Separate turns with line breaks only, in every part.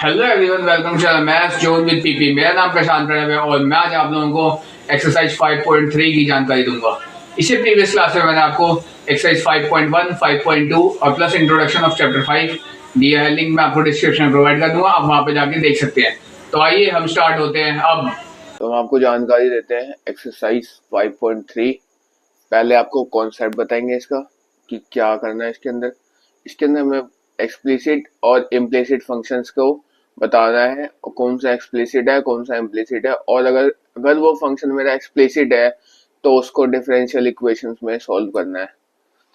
Hello everyone, welcome to maths zone with PP. मेरा नाम प्रशांत प्रणव है और मैं आज आप लोगों को एक्सरसाइज 5.3 की जानकारी दूंगा। इससे प्रीवियस क्लास में मैंने आपको एक्सरसाइज 5.1, 5.2 और प्लस इंट्रोडक्शन ऑफ चैप्टर 5 दिया है। लिंक मैं आपको डिस्क्रिप्शन में प्रोवाइड कर दूंगा, आप वहां पे जाके देख सकते हैं। तो आइए हम स्टार्ट होते हैं अब।
तो हम आपको जानकारी देते हैं एक्सरसाइज 5.3। पहले आपको कॉन्सेप्ट बताएंगे इसका कि क्या करना है इसके अंदर हमें एक्सप्लिसिट और इम्प्लिसिट फंक्शंस को बताना है और कौन सा एक्सप्लिसिट है कौन सा इम्प्लिसिट है, और अगर वो फंक्शन मेरा एक्सप्लिसिट है तो उसको डिफरेंशियल इक्वेशंस में सॉल्व करना है।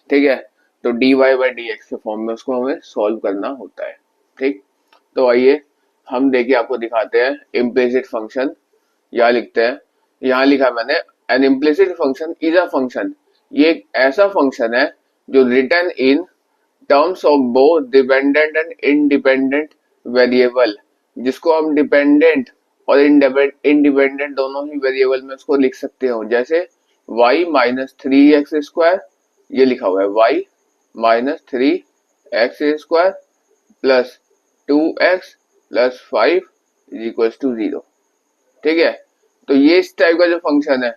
ठीक है, तो dy बाई डी एक्स के फॉर्म में उसको हमें सॉल्व करना होता है। ठीक, तो आइए हम देखिए आपको दिखाते हैं इम्प्लिसिट फंक्शन। यहाँ लिखते हैं, यहाँ लिखा मैंने, N implicit function is a function. ये एक ऐसा फंक्शन है जो return in terms of both dependent and independent variable, जिसको हम डिपेंडेंट और इंडिपेंडेंट दोनों ही वेरिएबल में उसको लिख सकते हो। जैसे y minus three x square, ये लिखा हुआ है y minus three x square plus two x plus five is equal to zero. ठीक है, तो ये इस टाइप का जो फंक्शन है,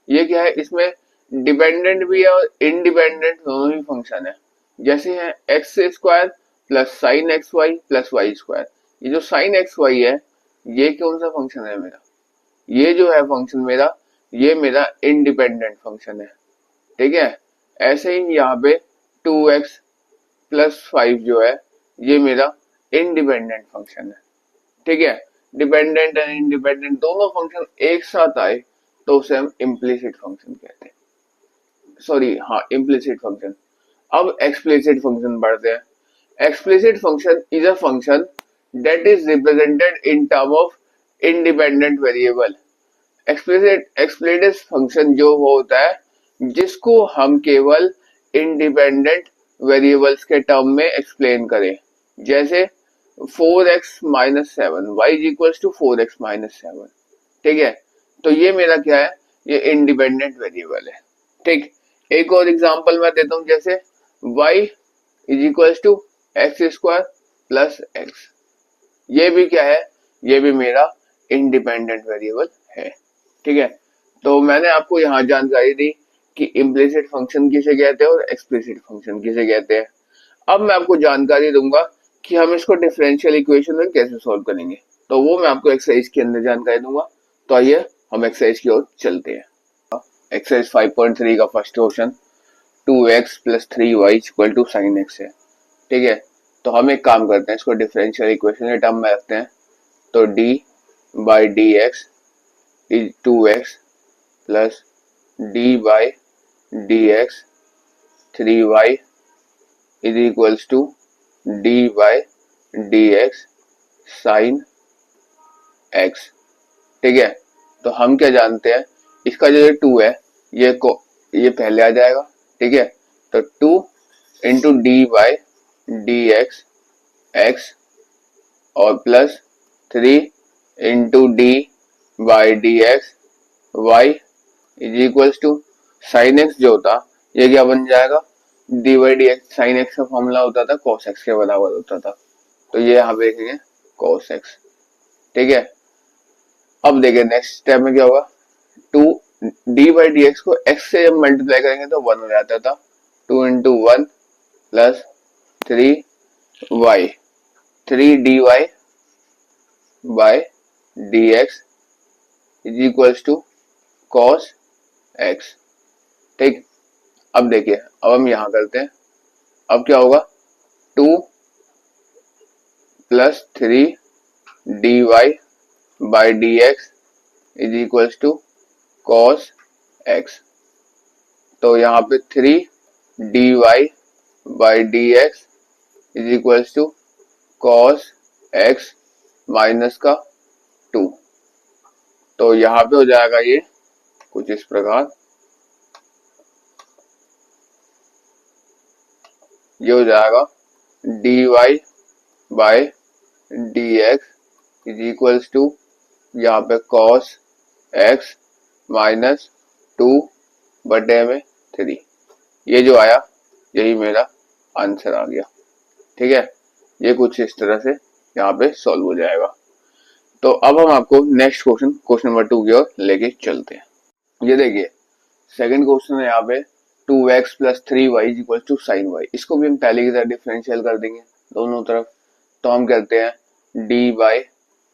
ये क्या है, इसमें डिपेंडेंट भी है और इंडिपेंडेंट दोनों ही फंक्शन है। जैसे है x square plus sine x y plus y square. ये जो साइन एक्स वाई है, ये कौन सा फंक्शन है मेरा, ये जो है फंक्शन मेरा, ये मेरा इंडिपेंडेंट फंक्शन है। ठीक है, ऐसे ही यहाँ पे टू एक्स प्लस फाइव जो है, ये मेरा इंडिपेंडेंट फंक्शन है। ठीक है, डिपेंडेंट एंड इंडिपेंडेंट दोनों फंक्शन एक साथ आए तो उसे हम इम्प्लिसिट फंक्शन कहते हैं। सॉरी, हाँ, इम्प्लिसिट फंक्शन। अब एक्सप्लिसिट फंक्शन बढ़ते हैं। Explicit function is a function that is represented in term of independent variable. Explicit function जो होता है जिसको हम केवल इंडिपेंडेंट वेरिएबल्स के टर्म में एक्सप्लेन करें। जैसे 4x minus seven, y is equal to 4x minus seven. ठीक है, तो ये मेरा क्या है, ये इंडिपेंडेंट वेरिएबल है। ठीक, एक और एग्जांपल मैं देता हूँ, जैसे y is equal to x square plus x. ये भी क्या है, ये भी मेरा इंडिपेंडेंट वेरिएबल है। ठीक है, तो मैंने आपको यहाँ जानकारी दी कि इम्प्लिसिट फंक्शन किसे कहते हैं और एक्सप्लिसिट फंक्शन किसे कहते हैं। अब मैं आपको जानकारी दूंगा कि हम इसको डिफरेंशियल इक्वेशन में कैसे सॉल्व करेंगे, तो वो मैं आपको एक्सरसाइज के अंदर जानकारी दूंगा। तो आइए हम एक्सरसाइज की ओर चलते हैं। एक्सरसाइज 5.3 का first question, 2x plus three y equal to sine x है। ठीक है, तो हम एक काम करते हैं, इसको डिफरेंशियल इक्वेशन के टर्म में रखते हैं। तो d by d x is 2x plus d by d x three y is equals to d by d x sine x. ठीक है, तो हम क्या जानते हैं, इसका जो टू है ये पहले आ जाएगा। ठीक है, तो two into d by d x x और plus three into d by d x y is equals to sine x जो होता, ये क्या बन जाएगा, d by d x. Sine x का फॉर्मूला होता था कॉस एक्स के बराबर होता था, तो ये यहाँ पे देखेंगे कॉस एक्स। ठीक है, अब देखिए नेक्स्ट स्टेप में क्या होगा, two d by d x को एक्स से जब मल्टीप्लाई करेंगे तो वन हो जाता था। Two into one plus three y, three d y by d x is equals to cos x. ठीक, अब देखिए, अब हम यहां करते हैं। अब क्या होगा, two plus three d y by d x is equals to cos x. तो यहाँ पे three d y by d x is equals to cos x minus का टू। तो यहाँ पे हो जाएगा ये कुछ इस प्रकार, ये हो जाएगा d y by d x is equals to यहाँ पे कॉस एक्स माइनस टू बटे में थ्री। ये जो आया यही मेरा आंसर आ गया। ठीक है, ये कुछ इस तरह से यहाँ पे सॉल्व हो जाएगा। तो अब हम आपको नेक्स्ट क्वेश्चन नंबर 2 की ओर लेके चलते हैं। ये देखिए सेकंड क्वेश्चन है यहाँ पे 2x plus 3y is equal to sine y. इसको भी हम पहले की तरह डिफरेंशियल कर देंगे दोनों तरफ। तो हम कहते हैं d by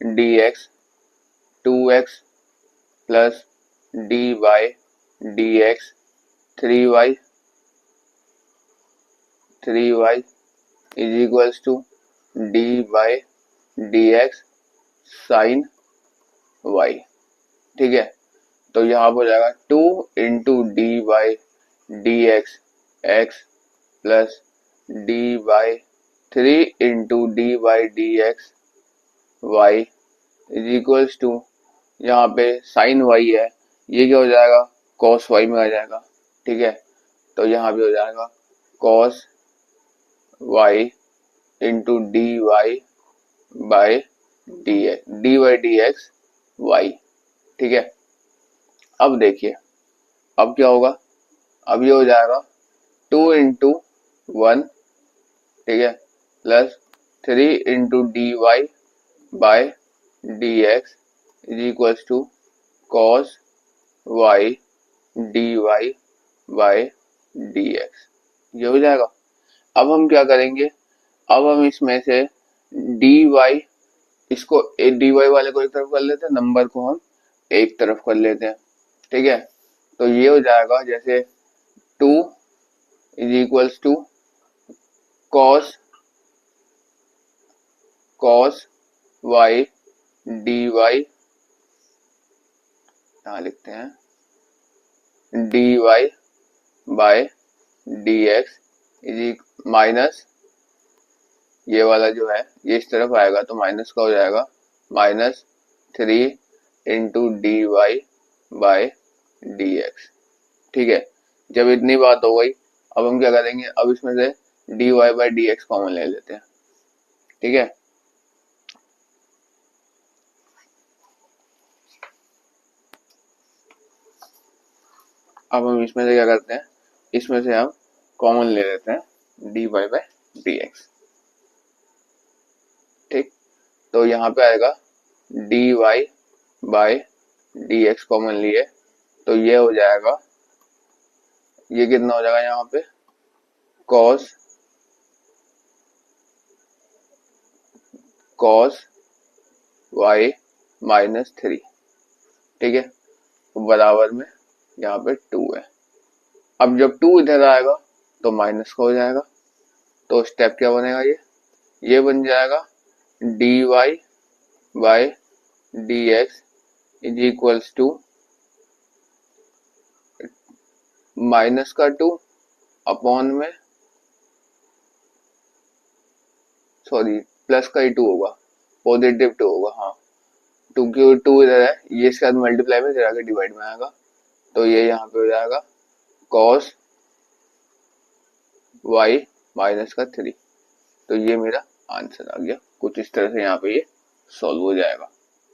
d x 2x plus d by d x 3y is equals to d by d x sine y. ठीक है, तो यहाँ पर हो जाएगा 2 into d by d x x plus d by 3 into d by d x y is equals to, यहाँ पे sign y है, ये क्या हो जाएगा कॉस वाई में आ जाएगा। ठीक है, तो यहाँ पे हो जाएगा cos y into d y by d x y. ठीक है, अब देखिए अब क्या होगा, अब ये हो जाएगा 2 इंटू 1, ठीक है, plus 3 into d y by d x is equals to cos y d y by d x, ये हो जाएगा। अब हम क्या करेंगे, अब हम इसमें से डी वाई, इसको डी वाई वाले को एक तरफ कर लेते हैं, नंबर को हम एक तरफ कर लेते हैं। ठीक है, तो ये हो जाएगा जैसे 2 is equals to cos y d y, यहाँ लिखते हैं d y by d x is minus, ये वाला जो है ये इस तरफ आएगा तो माइनस का हो जाएगा -3 into d y by d x. ठीक है, जब इतनी बात हो गई अब हम क्या करेंगे, अब इसमें से d y by d x common ले लेते हैं। ठीक है, अब हम इसमें से क्या करते हैं, इसमें से हम कॉमन ले लेते हैं d y by d x. ठीक, तो यहाँ पे आएगा d y by d x common लिए तो ये हो जाएगा, ये कितना हो जाएगा यहाँ पे कॉस वाई -3। ठीक है, तो बराबर में यहाँ पे 2 है। अब जब 2 इधर आएगा तो माइनस का हो जाएगा, तो स्टेप क्या बनेगा, ये बन जाएगा d y by d x is equals to minus का 2 अपॉन में, सॉरी प्लस का ही 2 होगा, पॉजिटिव 2 होगा। हाँ, 2 इधर है, ये इसके साथ मल्टीप्लाई में इधर आके डिवाइड में आएगा, तो ये यहाँ पे हो जाएगा कॉस वाई -3। तो ये मेरा आंसर आ गया, कुछ इस तरह से यहाँ पे ये सॉल्व हो जाएगा।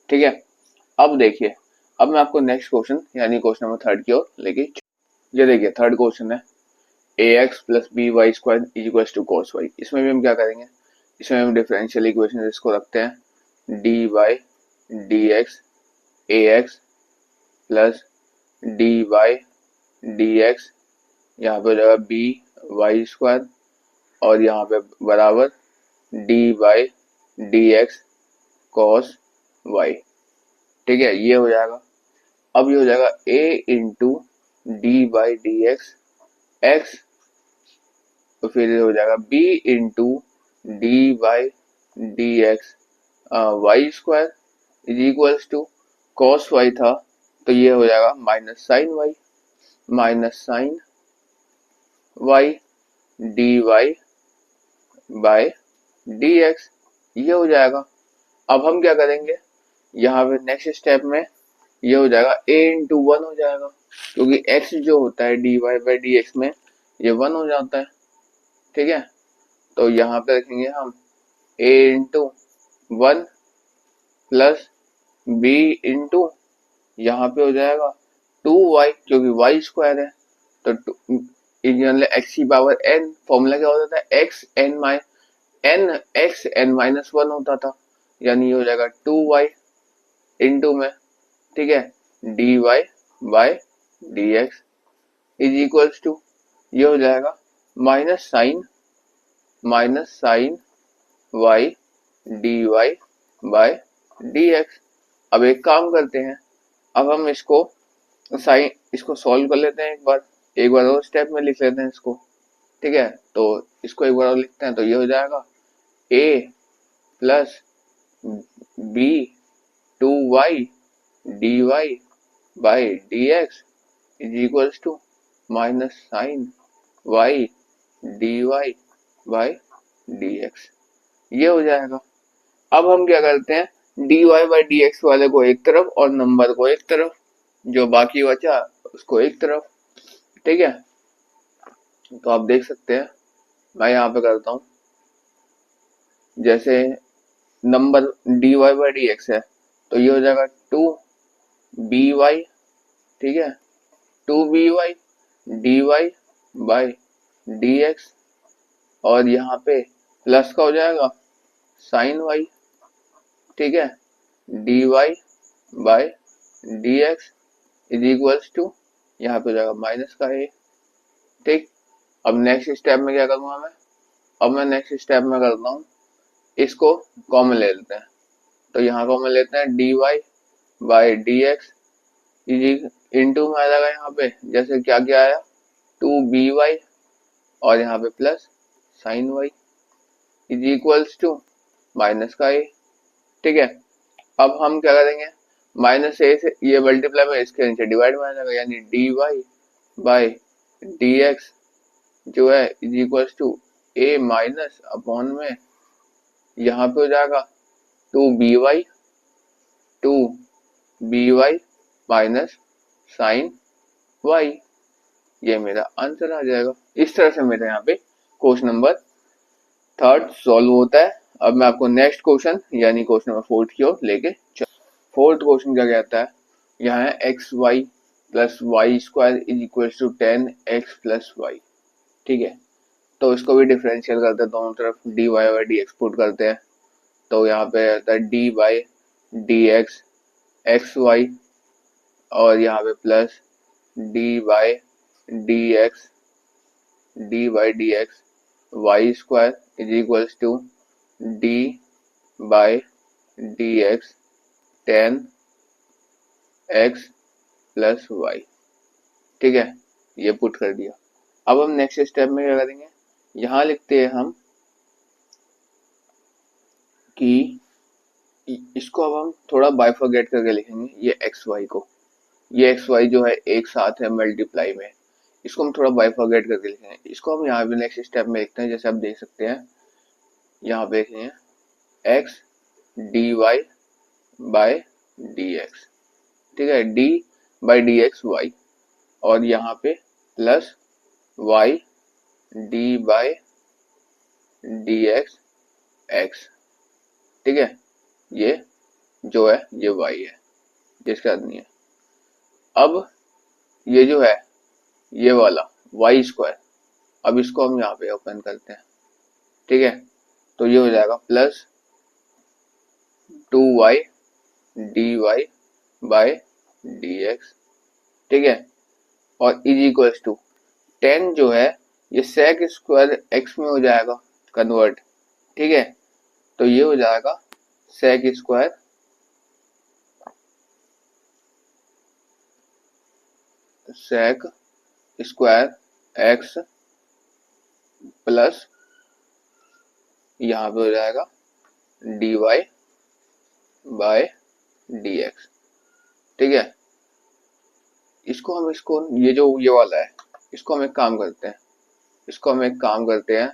ठीक है, अब देखिए, अब मैं आपको नेक्स्ट क्वेश्चन यानी क्वेश्चन नंबर 3 की ओर लेके, ये देखिए थर्ड क्वेश्चन है ax plus b y square is equal to cos y. इसमें भी हम क्या करेंगे, इसमें हम डिफरेंशियल इक्वेशन इसको रखते हैं d by d x A x plus d by d x, यहाँ पे हो जाएगा बी वाई स्क्वायर और यहाँ पे बराबर d by d x cos y. ठीक है, ये हो जाएगा। अब ये हो जाएगा a into d by d x x, तो फिर ये हो जाएगा b into d by d x y square is equals to cos y था, तो ये हो जाएगा minus sine y d y by d x, ये हो जाएगा। अब हम क्या करेंगे, यहाँ पे नेक्स्ट स्टेप में ये हो जाएगा a इंटू 1 हो जाएगा, क्योंकि x जो होता है d y by d x में ये 1 हो जाता है। ठीक है, तो यहाँ पे रखेंगे हम a into 1 plus b into यहाँ पे हो जाएगा 2y, क्योंकि y स्क्वायर है तो x की पावर n, फॉर्मूला क्या हो जाता है x n n x n minus one होता था, यानी ये हो जाएगा 2y इंटू में, ठीक है, dy by dx is equals to, ये हो जाएगा minus sine y dy by dx। अब एक काम करते हैं, अब हम इसको सॉल्व कर लेते हैं एक बार और स्टेप में लिख लेते हैं इसको, ठीक है। तो इसको एक बार और लिखते हैं, तो ये हो जाएगा a plus b 2y dy by dx is equals to minus sine y dy by dx, ये हो जाएगा। अब हम क्या करते हैं, dy बाई dx वाले को एक तरफ और नंबर को एक तरफ, जो बाकी बचा उसको एक तरफ, ठीक है। तो आप देख सकते हैं, मैं यहाँ पे करता हूँ, जैसे नंबर dy बाई dx है तो ये हो जाएगा 2by, ठीक है, 2by dy बाई dx, और यहाँ पे प्लस का हो जाएगा साइन y, ठीक है, dy by dx is equals to, यहाँ पे हो जाएगा माइनस का a, ठीक। अब नेक्स्ट स्टेप में क्या करूँगा मैं, अब मैं नेक्स्ट स्टेप में करता हूँ, इसको कॉमन ले लेते हैं, तो यहाँ कॉमन लेते हैं dy by dx is into में आ जाएगा, यहाँ पे जैसे क्या क्या आया 2by और यहाँ पे plus sine y is equals to minus का a, ठीक है। अब हम क्या करेंगे, माइनस a से ये मल्टीप्लाई में इसके नीचे डिवाइड में आ जाएगा, यानी dy बाय dx जो है is equals to a minus upon में यहाँ पे हो जाएगा 2by माइनस साइन y, ये मेरा आंसर आ जाएगा। इस तरह से मेरे यहाँ पे क्वेश्चन नंबर 3 सॉल्व होता है। अब मैं आपको नेक्स्ट क्वेश्चन यानी क्वेश्चन नंबर 4 की ओर लेके चल। 4th क्वेश्चन क्या कहता है, यहाँ है x y plus y square is equal to 10x plus y, ठीक है। तो इसको भी डिफरेंशियल करते हैं, दोनों तरफ dy by d x put करते हैं, तो यहाँ पे रहता है d by d x x y, और यहाँ पे plus d by d x y square is equals to d by d x 10x plus y, ठीक है, ये पुट कर दिया। अब हम नेक्स्ट स्टेप में क्या करेंगे, यहाँ लिखते हैं हम कि इसको अब हम थोड़ा बाइफरगेट करके लिखेंगे, ये एक्स वाई को, ये एक्स वाई जो है एक साथ है मल्टीप्लाई में, इसको हम थोड़ा बाइफरगेट करके लिखेंगे। इसको हम यहाँ पे नेक्स्ट स्टेप में लिखते हैं, जैसे आप देख सकते हैं यहाँ पे लिखेंगे x d y by d x, ठीक है, d by d x y, और यहाँ पे plus y d by d x x, ठीक है, ये जो है ये वाई है, जिसका अर्थ नहीं है। अब ये जो है ये वाला वाई स्क्वायर, अब इसको हम यहाँ पे ओपन करते हैं, ठीक है, तो ये हो जाएगा plus 2y dy by dx, ठीक है, और इज इक्वल्स टू 10 जो है ये सेक स्क्वायर x में हो जाएगा कन्वर्ट, ठीक है, तो ये हो जाएगा सेक स्क्वायर x प्लस यहाँ पे हो जाएगा dy बाय dx, ठीक है। इसको ये वाला है, इसको हम एक काम करते हैं,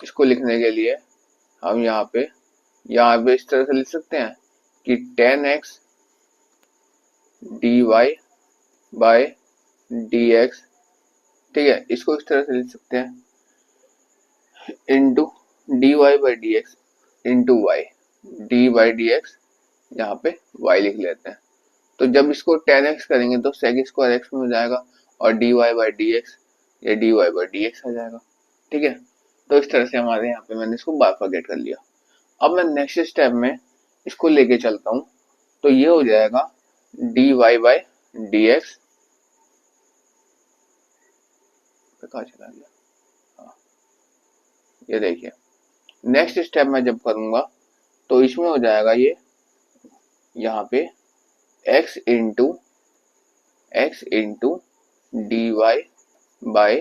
इसको लिखने के लिए हम यहाँ पे इस तरह से लिख सकते हैं कि 10x dy बाय dx, ठीक है, इसको इस तरह से लिख सकते हैं into dy by dx into y, D by d x यहाँ पे y लिख लेते हैं। तो जब इसको 10x करेंगे तो सेक स्क्वायर x में हो जाएगा, और dy बाई डी एक्स ये dy बाई डी एक्स आ जाएगा, ठीक है। तो इस तरह से हमारे यहाँ पे मैंने इसको बाइफरकेट कर लिया। अब मैं नेक्स्ट स्टेप में इसको लेके चलता हूँ, तो ये हो जाएगा dy बाई डी एक्स। कहाँ चला गया? हाँ, ये देखिए नेक्स्ट स्टेप में जब करूंगा तो इसमें हो जाएगा ये यहाँ पे x into d y by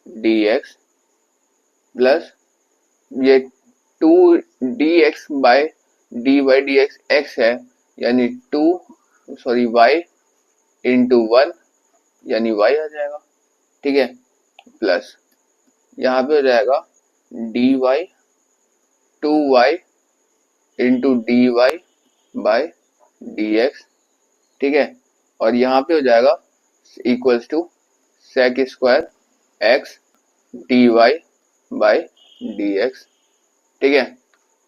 d x plus ये 2 dx by d x x है, यानी y इंटू 1 यानी y आ जाएगा। ठीक है, प्लस यहाँ पे हो जाएगा dy 2y into d y by d x. ठीक है, और यहाँ पे हो जाएगा equals to sec square x d y by d x. ठीक है,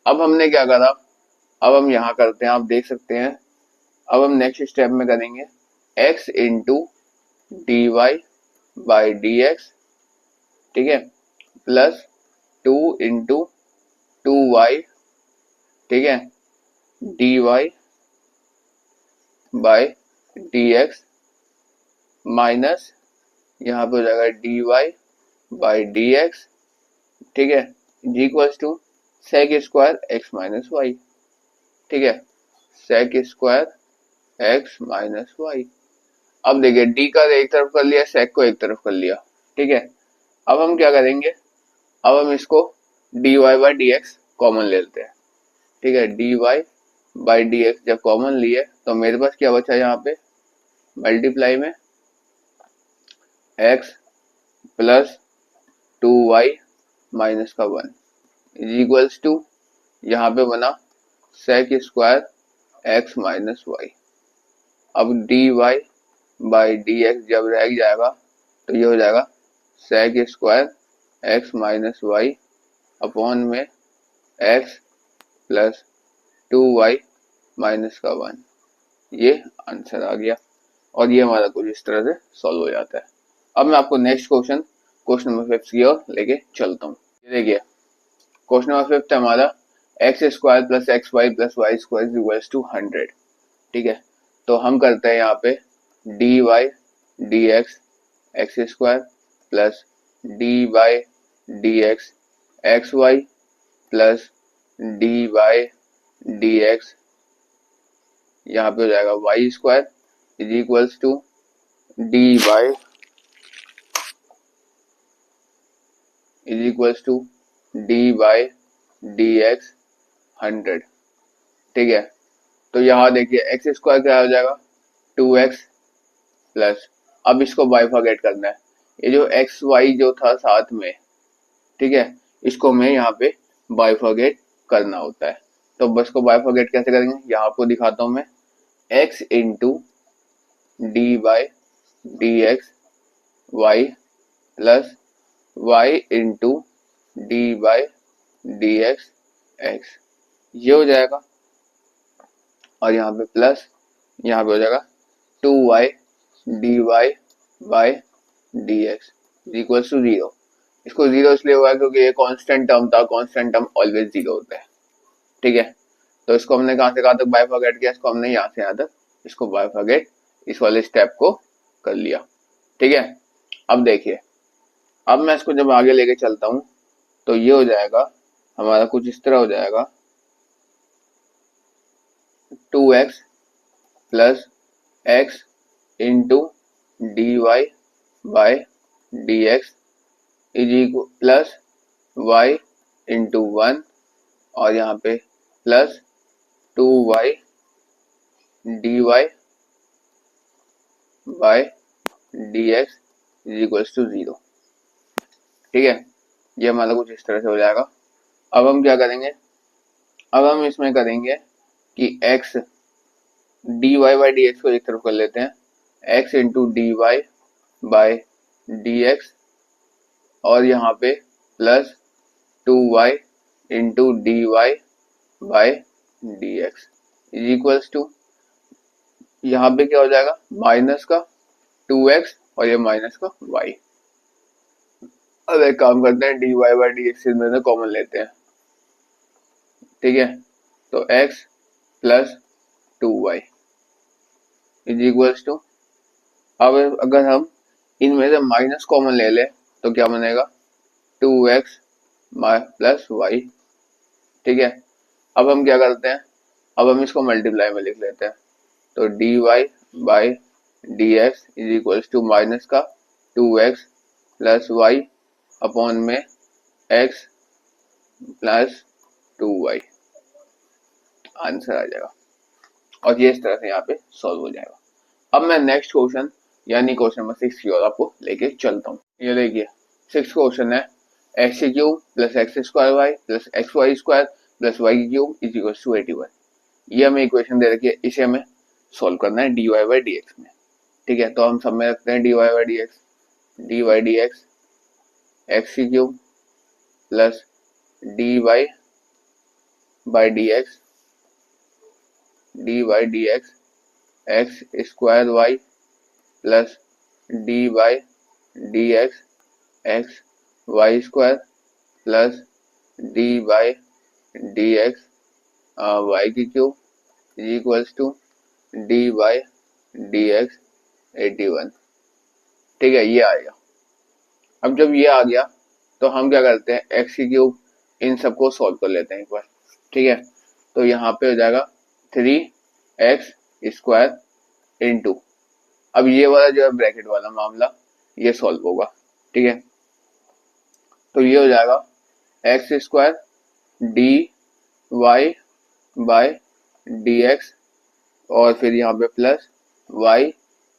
अब हमने क्या करा, अब हम यहाँ करते हैं, आप देख सकते हैं। अब हम नेक्स्ट स्टेप में करेंगे x into d y by d x. ठीक है, प्लस 2 इंटू 2y। ठीक है, d y by d x minus यहाँ पे हो जाएगा d y by d x. ठीक है, g equals to sec square x minus y. ठीक है, sec square x minus y. अब देखिए डी का एक तरफ कर लिया, सेक को एक तरफ कर लिया। ठीक है, अब हम क्या करेंगे, अब हम इसको d y by d x common ले लेते हैं। ठीक है, d y by d x जब कॉमन लिए तो मेरे पास क्या बचा यहाँ पे, मल्टीप्लाई में x प्लस 2y माइनस का 1 इज इक्वल्स टू यहाँ पे बना sec square x minus y. अब d y by d x जब रह जाएगा तो ये हो जाएगा sec square x minus y upon में x प्लस 2y माइनस का 1। ये आंसर आ गया और ये हमारा कुछ इस तरह से सॉल्व हो जाता है। अब मैं आपको नेक्स्ट क्वेश्चन नंबर 5 की ओर लेके चलता हूँ। ये देखिए क्वेश्चन नंबर 5 हमारा x square plus x y plus y square is equals to 100। ठीक है, तो हम करते हैं यहाँ पे d y d x x square plus d y d x x y plus d y d x, यहाँ पे हो जाएगा y square is equals to d y is equals to d by d x 100। ठीक है, तो यहाँ देखिए x square क्या हो जाएगा 2x प्लस, अब इसको बाइफरकेट करना है। ये जो एक्स वाई जो था साथ में, ठीक है, इसको हमें यहाँ पे बाइफरकेट करना होता है। तो बस को बाइफरकेट कैसे करेंगे, यहाँ आपको दिखाता हूँ मैं। x into d by d x y plus y into d by d x x, ये हो जाएगा। और यहाँ पे प्लस यहाँ पे हो जाएगा 2y d y by d x equals to 0। इसको 0 इसलिए हुआ है क्योंकि ये कांस्टेंट टर्म था, कांस्टेंट टर्म ऑलवेज 0 होता है। ठीक है, तो इसको हमने कहाँ से कहाँ तक बाइफरकेट किया, इसको हमने यहाँ से यहाँ तक इसको बाइफरकेट इस वाले स्टेप को कर लिया। ठीक है, अब देखिए, अब मैं इसको जब आगे लेके चलता हूँ तो ये हो जाएगा हमारा कुछ इस तरह हो जाएगा 2x plus x into d y by d x is equal plus y into 1 और यहाँ पे plus 2y d y by d x is equals to 0। ठीक है, ये हमारा कुछ इस तरह से हो जाएगा। अब हम क्या करेंगे, अब हम इसमें करेंगे कि x d y by d x को एक तरफ कर लेते हैं, x into d y by d x और यहाँ पे plus 2y into d y by d x is equals to यहाँ पे क्या हो जाएगा माइनस का 2x और ये माइनस का y। अब एक काम करते हैं, dy बाई डी एक्स में से कॉमन लेते हैं, ठीक है। तो x plus 2y is equals to, अब अगर हम इनमें से माइनस कॉमन ले लें तो क्या बनेगा, 2x प्लस वाई, ठीक है। अब हम क्या करते हैं, अब हम इसको मल्टीप्लाई में लिख लेते हैं, तो dy by d x is equals to minus का 2x प्लस वाई अपॉन में x प्लस 2y, आंसर आ जाएगा। और ये इस तरह से यहाँ पे सॉल्व हो जाएगा। अब मैं नेक्स्ट क्वेश्चन यानी क्वेश्चन नंबर 6 की ओर आपको लेके चलता हूँ। ये देखिए 6 क्वेश्चन है, x cube plus x square y plus x y square plus y cube is equal to 81। ये हमें इक्वेशन दे रखी है, इसे हमें सॉल्व करना है d y by d x में, ठीक है। तो हम सब में रखते हैं d y by d x, d y d x x cube plus d y by d x, d y d x x square y plus d y d x x y square plus d y d x y की cube is equals to d y d x 81, ठीक है। ये आ गया। अब जब ये आ गया तो हम क्या करते हैं, एक्स की क्यूब इन सबको सॉल्व कर लेते हैं एक बार, ठीक है। तो यहाँ पे हो जाएगा 3x स्क्वायर इंटू, अब ये वाला जो है ब्रैकेट वाला मामला ये सॉल्व होगा, ठीक है। तो ये हो जाएगा x square d y by d x और फिर यहाँ पे plus y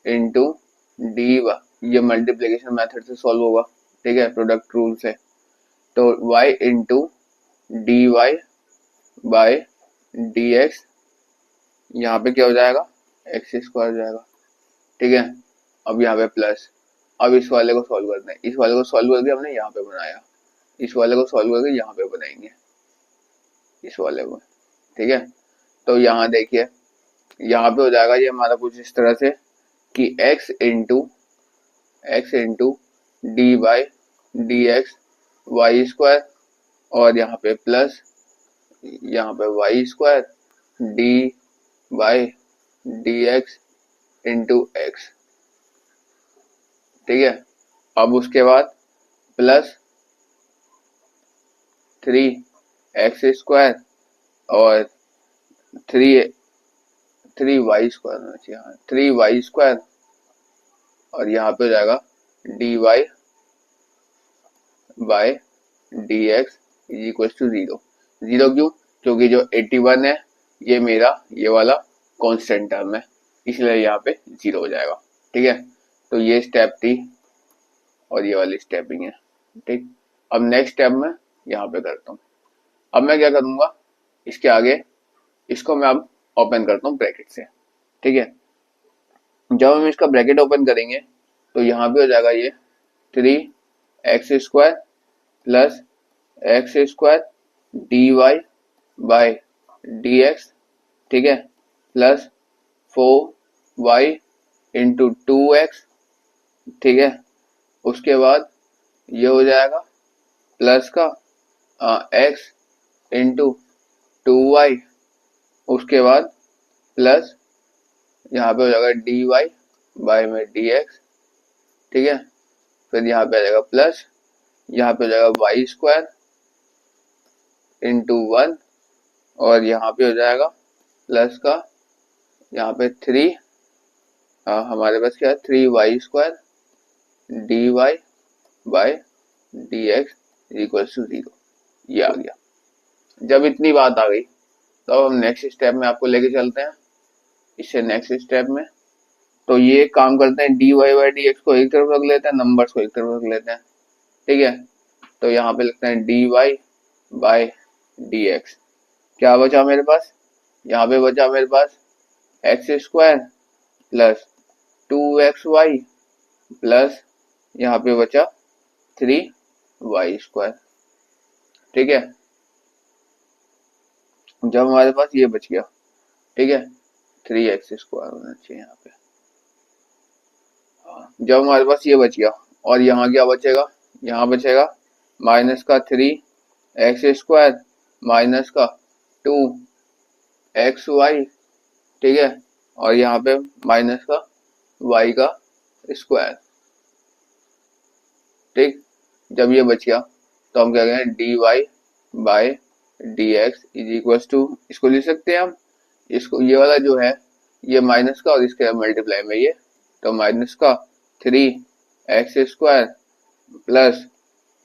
into d y, ये मल्टीप्लिकेशन मेथड से सॉल्व होगा, ठीक है, प्रोडक्ट रूल से। तो y into d y by d x, यहाँ पे क्या हो जाएगा, एक्स स्क्वायर हो जाएगा, ठीक है। अब यहाँ पे प्लस, अब इस वाले को सॉल्व करते हैं, इस वाले को सॉल्व करके हमने यहाँ पे बनाया, इस वाले को सॉल्व करके यहाँ पे बनाएंगे इस वाले को, ठीक है। तो यहाँ देखिए यहाँ पे हो जाएगा ये हमारा कुछ इस तरह से कि x into d y d x y square और यहाँ पे प्लस यहाँ पे y square d y d x into x, ठीक है। अब उसके बाद प्लस 3x स्क्वायर और 3y स्क्वायर होना चाहिए, हाँ 3y स्क्वायर और यहाँ पे हो जाएगा dy by d x is equal to 0। 0 क्यों, क्योंकि जो 81 है ये मेरा ये वाला कांस्टेंट टर्म है, इसलिए यहाँ पे 0 हो जाएगा, ठीक है। तो ये स्टेप थी और ये वाली स्टेपिंग है, ठीक। अब नेक्स्ट स्टेप में यहाँ पे करता हूँ। अब मैं क्या करूँगा, इसके आगे इसको मैं अब ओपन करता हूँ ब्रैकेट से, ठीक है। जब हम इसका ब्रैकेट ओपन करेंगे तो यहाँ पे हो जाएगा ये 3x square plus x square d y by d x, ठीक है, प्लस 4y इंटू 2x, ठीक है। उसके बाद ये हो जाएगा प्लस का x इंटू 2y, उसके बाद प्लस यहाँ पे हो जाएगा डी वाई बाई में डी एक्स, ठीक है। फिर यहाँ पे आ जाएगा प्लस, यहाँ पे हो जाएगा वाई स्क्वायर इंटू 1 और यहाँ पे हो जाएगा प्लस का यहाँ पे 3, हमारे पास क्या है 3y square d y by d x equal to 0, ये आ गया। जब इतनी बात आ गई तो हम नेक्स्ट स्टेप में आपको लेके चलते हैं, इससे नेक्स्ट स्टेप में तो ये काम करते हैं, d y by d x को एक तरफ रख लेते हैं, नंबर्स को एक तरफ रख लेते हैं, ठीक है। तो यहाँ पे लिखते हैं d y by d x, क्या बचा मेरे पास, यहाँ पे बचा मेरे पास x square plus 2xy plus यहाँ पे बचा 3y स्क्वायर, ठीक है। जब हमारे पास ये बच गया, ठीक है, 3x स्क्वायर होना चाहिए यहाँ पे, जब हमारे पास ये बच गया और यहाँ क्या बचेगा, यहाँ बचेगा माइनस का 3x² माइनस का 2xy, ठीक है, और यहाँ पे माइनस का y का स्क्वायर। ठीक, जब ये बच गया तो हम क्या करें, dy/dx इज इक्वल टू, इसको लिख सकते हैं हम, इसको ये वाला जो है ये माइनस का और इसके मल्टीप्लाई में ये, तो माइनस का 3x² प्लस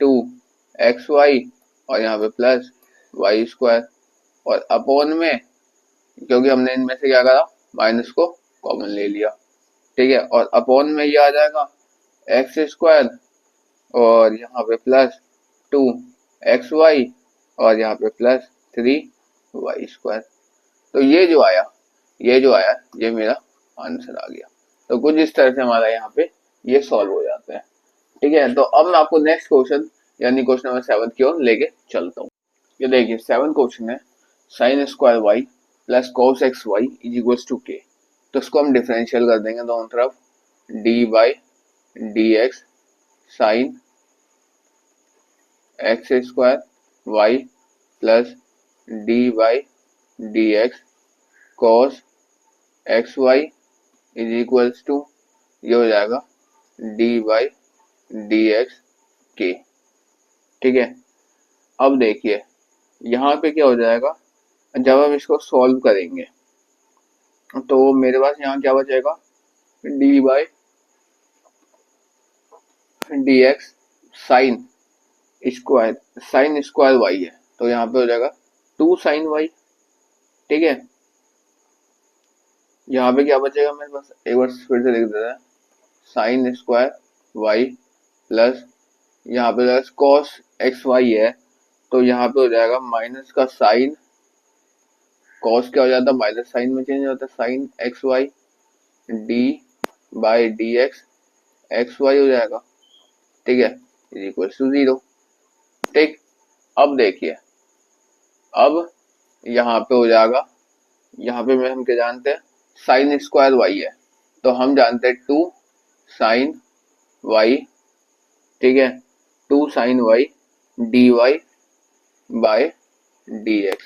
2xy और यहाँ पे प्लस y², और अपॉन में, क्योंकि हमने इनमें से क्या करा, माइनस को कॉमन ले लिया, ठीक है, और अपॉन में ये आ जाएगा x² और यहाँ पे प्लस 2xy और यहाँ पे प्लस 3y²। तो ये जो आया ये मेरा आंसर आ गया। तो कुछ इस तरह से हमारा यहाँ पे ये सॉल्व हो जाता है, ठीक है। तो अब मैं आपको नेक्स्ट क्वेश्चन यानी क्वेश्चन नंबर 7 की ओर लेके चलता हूँ। ये देखिए 7 क्वेश्चन है, sin² y plus cos xy is equals to k। तो इसको हम डिफरेंशियल कर देंगे दोनों तरफ, d/dx sin x² y plus d/dx cos xy is equals to, ये हो जाएगा d/dx k, ठीक है। अब देखिए यहाँ पे क्या हो जाएगा, जब हम इसको सॉल्व करेंगे तो मेरे पास यहाँ क्या बचेगा, d/dx sin स्क्वायर y है, तो यहाँ पे हो जाएगा 2 sin y, ठीक है। यहाँ पे क्या बचेगा मेरे पास, एक बार फिर से लिख देते हैं, sin स्क्वायर y प्लस यहाँ पे cos xy है, तो यहाँ पे हो जाएगा माइनस का साइन, cos क्या हो जाता है माइनस साइन में चेंज होता है, साइन xy d/dx xy हो जाएगा, ठीक है, इज इक्वल टू 0, ठीक। अब देखिए, अब यहाँ पे हो जाएगा, यहाँ पे हम क्या जानते हैं, साइन स्क्वायर y है, तो हम जानते हैं 2 sin y, ठीक है, 2 sin y dy/dx,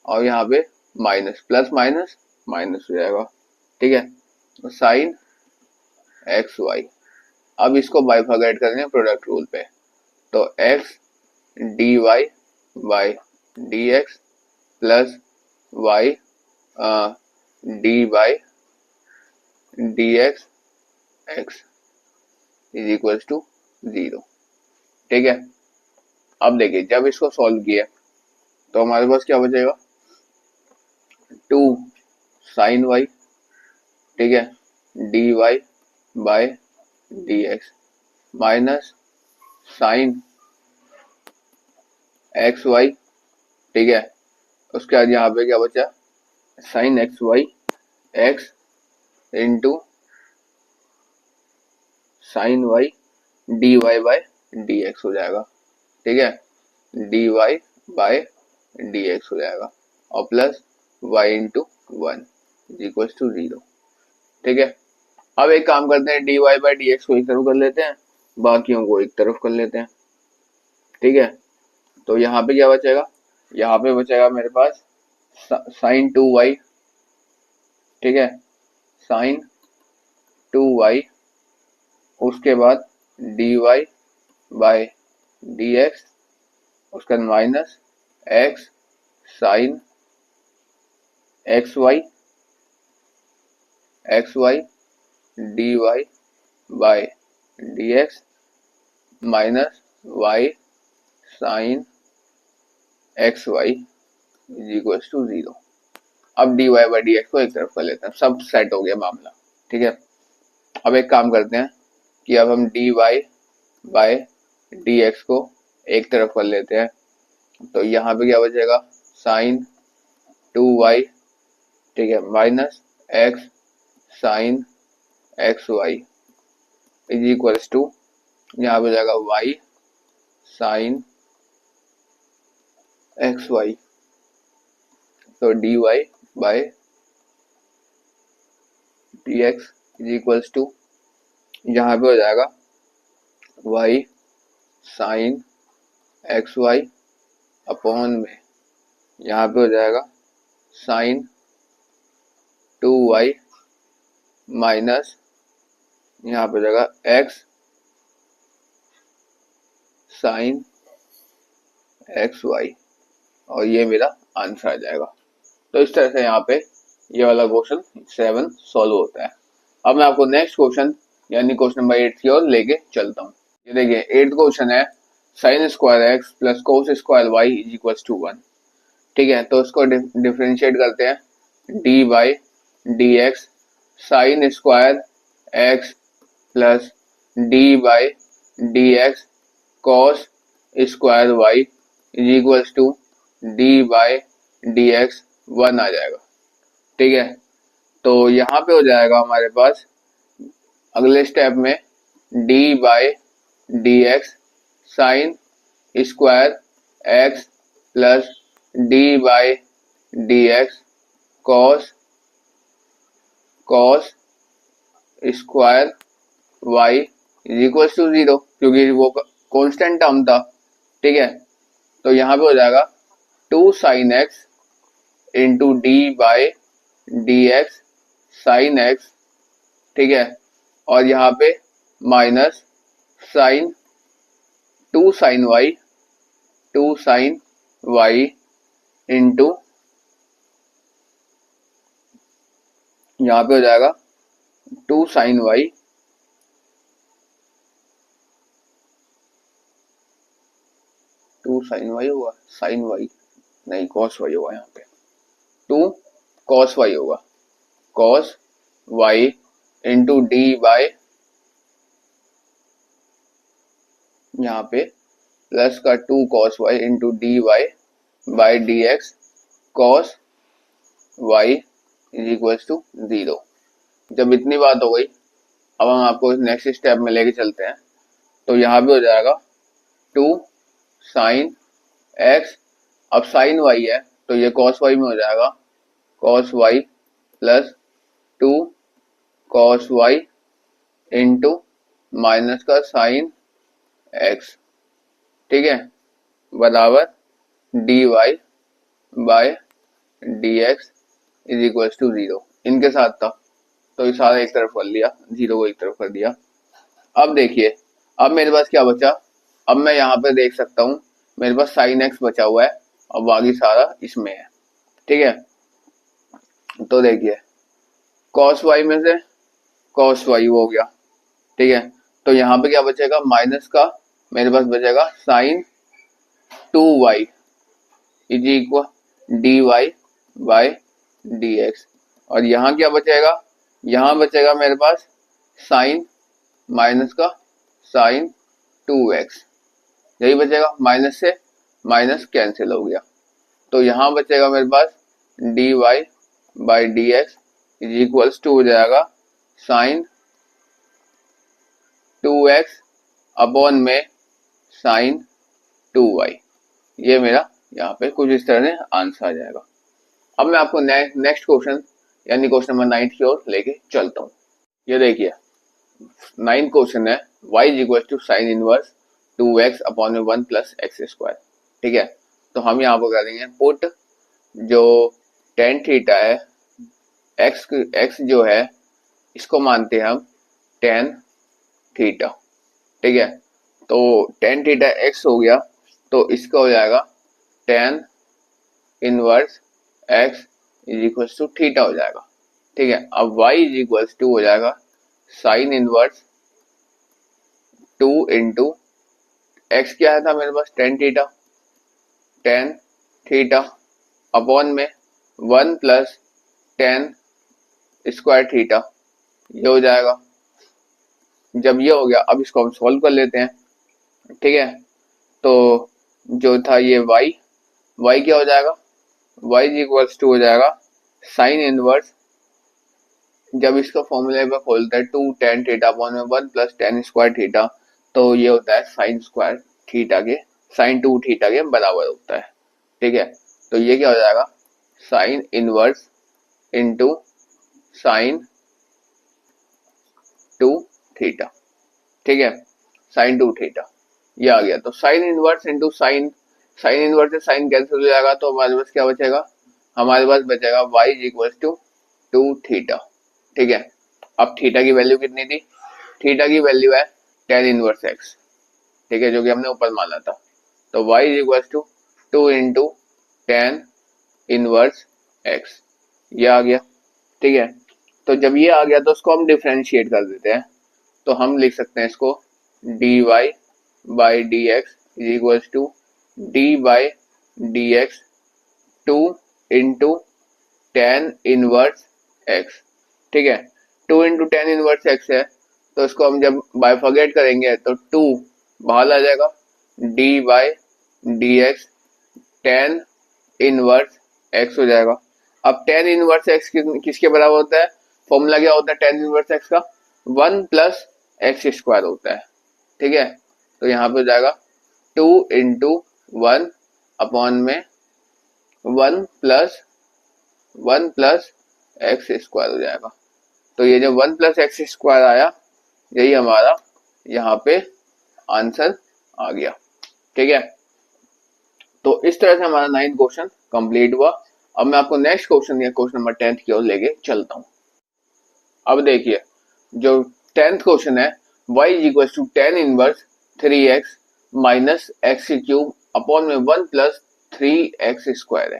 और यहाँ पे माइनस प्लस माइनस माइनस हो जाएगा, ठीक है, साइन xy। अब इसको बाइफरकेट करेंगे प्रोडक्ट रूल पे, तो x dy/dx plus y d/dx x is equal to 0, ठीक है। अब देखिए जब इसको सॉल्व किया तो हमारे पास क्या बचेगा, 2 sin y, ठीक है, dy/dx माइनस साइन xy, ठीक है, उसके बाद यहाँ पे क्या बचा, sine xy x into sine y dy/dx हो जाएगा, ठीक है, dy/dx हो जाएगा, और plus y into 1 is equal to 0, ठीक है। अब एक काम करते हैं, dy/dx को एक तरफ कर लेते हैं, बाकियों को एक तरफ कर लेते हैं, ठीक है। तो यहाँ पे क्या बचेगा, यहाँ पे बचेगा मेरे पास साइन 2y, ठीक है, साइन 2y, उसके बाद dy/dx, उसका minus x sine xy dy/dx minus y sine xy is equal to 0। अब dy/dx को एक तरफ कर लेते हैं, सब सेट हो गया मामला, ठीक है। अब एक काम करते हैं कि अब हम dy/dx को एक तरफ कर लेते हैं, तो यहाँ पे क्या बचेगा, साइन 2y, ठीक है, minus x sine xy is equal to, यहाँ पे जाएगा y साइन xy, तो dy/dx इज इक्वल टू, यहाँ पे हो जाएगा y sine x y upon में यहाँ पे हो जाएगा साइन 2y माइनस यहाँ पे हो जाएगा x साइन एक्स वाई, और ये मेरा आंसर आ जाएगा। तो इस तरह से यहाँ पे ये वाला क्वेश्चन 7 सॉल्व होता है। अब मैं आपको नेक्स्ट क्वेश्चन यानी क्वेश्चन नंबर 8 की ओर लेके चलता हूँ। ये देखिए 8th क्वेश्चन है sine square x plus cos square y is equal to 1। ठीक है, तो इसको डिफरेंशिएट करते हैं d by d x sine square x plus d by d x cos square y is equal to d by d x 1 आ जाएगा। ठीक है, तो यहाँ पे हो जाएगा हमारे पास अगले स्टेप में d by d x sine square x plus d by d x cos square y is equal to 0, क्योंकि वो कांस्टेंट टर्म था। ठीक है, तो यहाँ पे हो जाएगा 2 sine x into d by d x sine x. ठीक है, और यहाँ पे minus sine 2 sine y into यहाँ पे हो जाएगा 2 साइन वाई होगा, साइन वाई नहीं कॉस वाई होगा, यहाँ पे 2 कॉस वाई होगा, cos y into d by यहाँ पे प्लस का 2 cos y into d y by d x cos y is equal to 0। जब इतनी बात हो गई, अब हम आपको नेक्स्ट स्टेप में लेके चलते हैं। तो यहाँ पे हो जाएगा 2 साइन एक्स, अब साइन वाई है तो ये कॉस वाई में हो जाएगा cos y plus 2 cos y into minus का साइन एक्स। ठीक है, बराबर d y by d x is equal to 0। इनके साथ था तो ये सारा एक तरफ कर लिया, 0 को एक तरफ कर दिया। अब देखिए, अब मेरे पास क्या बचा, अब मैं यहाँ पे देख सकता हूँ मेरे पास साइन एक्स बचा हुआ है और बाकी सारा इसमें है। ठीक है, तो देखिए कॉस वाई में से कॉस वाई हो गया। ठीक है, तो यहाँ पे क्या बचेगा, माइनस का मेरे पास बचेगा sine 2y is equal d y by d x, और यहाँ क्या बचेगा, यहाँ बचेगा मेरे पास साइन माइनस का साइन 2x, यही बचेगा, माइनस से माइनस कैंसिल हो गया। तो यहाँ बचेगा मेरे पास d y by d x is equals to हो जाएगा साइन 2x अपॉन में साइन 2y। ये मेरा यहाँ पे कुछ इस तरह से आंसर आ जाएगा। अब मैं आपको नेक्स्ट क्वेश्चन यानी क्वेश्चन नंबर 9 की ओर लेके चलता हूँ। ये देखिए 9th क्वेश्चन है y is equal to sine inverse 2x upon में 1 प्लस एक्स स्क्वायर। ठीक है, तो हम यहाँ पर करेंगे पुट जो टेन थीटा है, x जो है इसको मानते हैं हम टेन थीटा। ठीक है, तो टेन थीटा x हो गया तो इसका हो जाएगा tan inverse x is equal to theta हो जाएगा। ठीक है, अब y इज इक्वल टू हो जाएगा साइन इनवर्स 2 इंटू एक्स क्या था मेरे पास टेन थीटा अपॉन में 1 प्लस टेन स्क्वायर थीटा, ये हो जाएगा। जब ये हो गया, अब इसको हम सॉल्व कर लेते हैं। ठीक है, तो जो था ये y क्या हो जाएगा, y इज इक्वल्स टू हो जाएगा साइन इनवर्स, जब इसका फॉर्मूले पे खोलते हैं 2 टेन थीटा अपॉन में 1 प्लस टेन स्क्वायर थीटा, तो ये होता है साइन स्क्वायर थीटा के साइन 2 थीटा के बराबर होता है। ठीक है, तो ये क्या हो जाएगा sine inverse into sine 2 theta. ठीक है, साइन 2 थीटा। ये आ गया। तो sine inverse into sine, sine inverse से साइन कैंसिल हो जाएगा, तो हमारे पास क्या बचेगा, हमारे पास बचेगा y is equal to 2 theta. ठीक है, अब थीटा की वैल्यू कितनी थी, थीटा की वैल्यू है tan इनवर्स x, ठीक है, जो कि हमने ऊपर माना था। तो y is equal to 2 into tan inverse x, ये आ गया। ठीक है, तो जब ये आ गया तो इसको हम डिफ्रेंशिएट कर देते हैं। तो हम लिख सकते हैं इसको dy by d x is equal to d by d x 2 into tan inverse x। ठीक है, 2 इंटू tan इनवर्स x है, तो इसको हम जब बाइफर्केट करेंगे तो 2 बाहर आ जाएगा, d by d x tan inverse x हो जाएगा। अब tan इनवर्स x किसके बराबर होता है, फॉर्मूला क्या होता है tan इनवर्स x का, 1 प्लस एक्स स्क्वायर होता है। ठीक है, तो यहाँ पे हो जाएगा 2 इंटू 1 अपॉन में 1 प्लस एक्स स्क्वायर हो जाएगा। तो ये जो 1 प्लस एक्स स्क्वायर आया, यही हमारा यहाँ पे आंसर आ गया। ठीक है, तो इस तरह से हमारा 9th क्वेश्चन कंप्लीट हुआ। अब मैं आपको नेक्स्ट क्वेश्चन या क्वेश्चन नंबर 10th की ओर लेके चलता हूँ। अब देखिए, जो 10th क्वेश्चन है, y is equal to tan inverse 3x minus x cube upon में 1 प्लस 3x स्क्वायर है।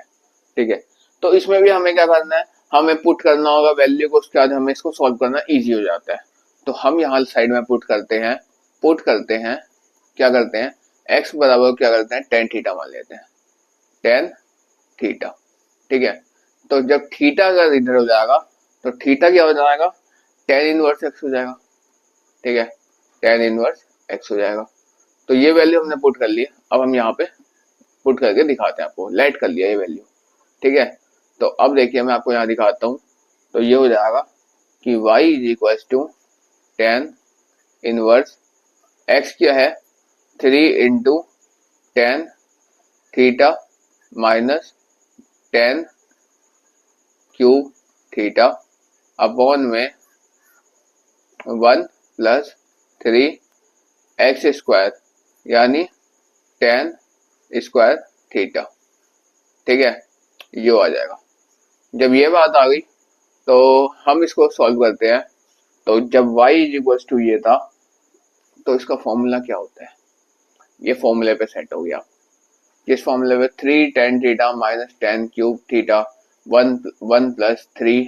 ठीक है, तो इसमें भी हमें क्या करना है, हमें पुट करना होगा वैल्यू को, उसके बाद हमें इसको सॉल्व करना इजी हो जाता है। तो हम यहाँ साइड में पुट करते हैं क्या करते हैं, x बराबर क्या करते हैं, tan थीटा मान लेते हैं, tan थीटा। ठीक है, तो जब थीटा अगर इधर हो जाएगा तो थीटा क्या हो जाएगा, tan इनवर्स x हो जाएगा। ठीक है, tan इनवर्स x हो जाएगा। तो ये वैल्यू हमने पुट कर ली। अब हम यहाँ पे पुट करके दिखाते हैं आपको, लेट कर लिया ये वैल्यू। ठीक है, तो अब देखिए मैं आपको यहाँ दिखाता हूँ। तो ये हो जाएगा कि y is equal to tan inverse x क्या है, 3 into tan theta minus tan cube theta upon में 1 प्लस 3x स्क्वायर यानी tan स्क्वायर थीटा। ठीक है, ये आ जाएगा। जब ये बात आ गई तो हम इसको सॉल्व करते हैं। तो जब y इज इक्वल टू ये था, तो इसका फॉर्मूला क्या होता है, ये फॉर्मूले पे सेट हो गया। किस फॉर्मूले पे, 3 tan theta minus tan cube theta 1 plus 3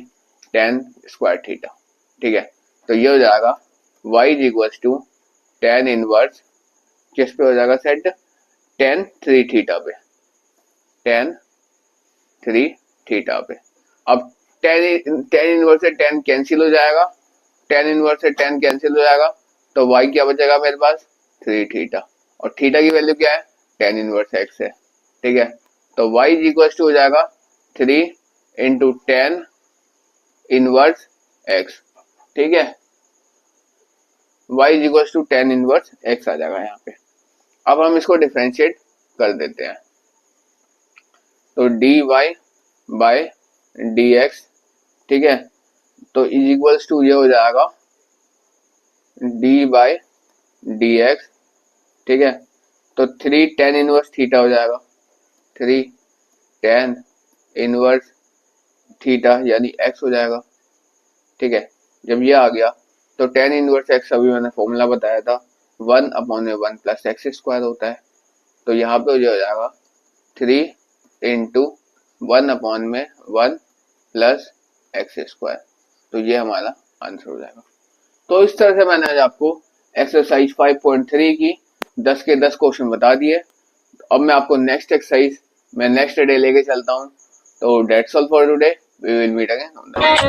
tan square theta. ठीक है, तो ये हो जाएगा y is equal to tan inverse किस पे हो जाएगा सेट, tan 3 थीटा पे, tan 3 थीटा पे। अब tan इनवर्स से tan कैंसिल हो जाएगा, tan इनवर्स से tan कैंसिल हो जाएगा, तो y क्या बचेगा मेरे पास, 3 थीटा, और थीटा की वैल्यू क्या है, tan इनवर्स x है। ठीक है, तो y इज इक्वल टू हो जाएगा 3 इंटू tan इनवर्स x। ठीक है, y is equal to tan inverse x आ जाएगा यहाँ पे। अब हम इसको डिफरेंशिएट कर देते हैं। तो dy बाय dx, ठीक है, तो इज इक्वल्स टू ये हो जाएगा d बाय dx। ठीक है, तो 3 tan इनवर्स थीटा हो जाएगा, 3 tan इनवर्स थीटा यानी x हो जाएगा। ठीक है, जब ये आ गया तो tan इनवर्स x अभी मैंने फॉर्मूला बताया था, 1 अपॉन में 1 प्लस एक्स स्क्वायर होता है। तो यहाँ पे जो हो जाएगा 3 इंटू 1 अपॉन में 1 प्लस एक्स स्क्वायर। तो ये हमारा आंसर हो जाएगा। तो इस तरह से मैंने आज आपको एक्सरसाइज 5.3 की 10 के 10 क्वेश्चन बता दिए। अब मैं आपको नेक्स्ट एक्सरसाइज मैं नेक्स्ट डे लेके चलता हूँ। तो that's all for today, we will meet again on the next.